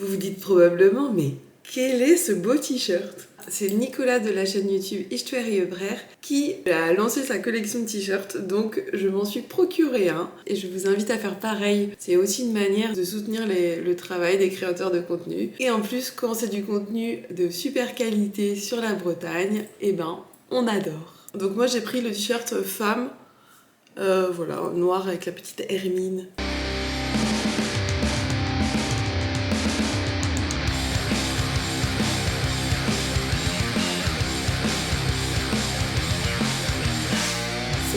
Vous vous dites probablement, mais quel est ce beau t-shirt? C'est Nicolas de la chaîne YouTube Histoire Brère qui a lancé sa collection de t-shirts, donc je m'en suis procuré un et je vous invite à faire pareil. C'est aussi une manière de soutenir le travail des créateurs de contenu. Et en plus, quand c'est du contenu de super qualité sur la Bretagne, eh ben, on adore. Donc moi j'ai pris le t-shirt femme, voilà, noir avec la petite hermine.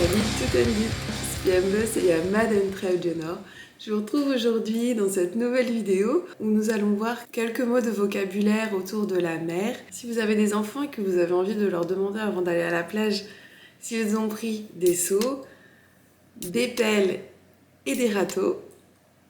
Salut tout le monde, bienvenue, c'est Madame Traudenor. Je vous retrouve aujourd'hui dans cette nouvelle vidéo où nous allons voir quelques mots de vocabulaire autour de la mer. Si vous avez des enfants et que vous avez envie de leur demander avant d'aller à la plage s'ils ont pris des seaux, des pelles et des râteaux,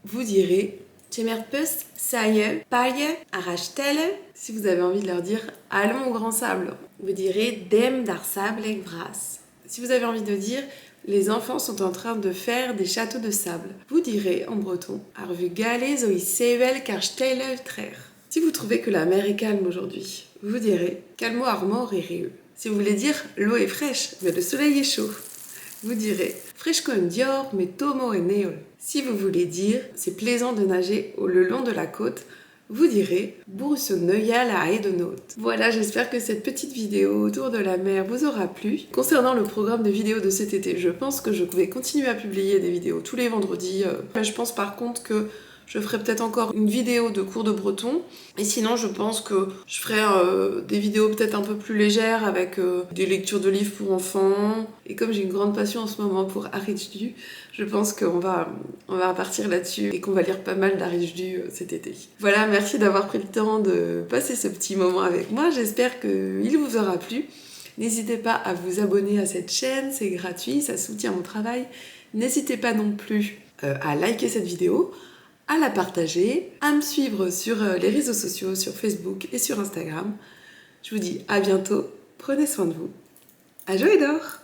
vous direz Tjemerpus, saille, paille, arrache-telle. Si vous avez envie de leur dire allons au grand sable, vous direz dem dar sable et vras. Si vous avez envie de dire les enfants sont en train de faire des châteaux de sable, vous direz en breton arvu gale zoi sevel car stelle trer. Si vous trouvez que la mer est calme aujourd'hui, vous direz calmo armor et rieux. Si vous voulez dire l'eau est fraîche mais le soleil est chaud, vous direz fresco dior mais tomo et neol. Si vous voulez dire c'est plaisant de nager le long de la côte, vous direz Bourse-Neuya la Haie-de-Note. Voilà, j'espère que cette petite vidéo autour de la mer vous aura plu. Concernant le programme de vidéos de cet été, je pense que je vais continuer à publier des vidéos tous les vendredis. Je pense par contre que je ferai peut-être encore une vidéo de cours de breton. Et sinon, je pense que je ferai des vidéos peut-être un peu plus légères avec des lectures de livres pour enfants. Et comme j'ai une grande passion en ce moment pour Aristide, je pense qu'on va partir là-dessus et qu'on va lire pas mal d'Aristide cet été. Voilà, merci d'avoir pris le temps de passer ce petit moment avec moi. J'espère qu'il vous aura plu. N'hésitez pas à vous abonner à cette chaîne, c'est gratuit, ça soutient mon travail. N'hésitez pas non plus à liker cette vidéo, à la partager, à me suivre sur les réseaux sociaux, sur Facebook et sur Instagram. Je vous dis à bientôt, prenez soin de vous. À Joie d'or!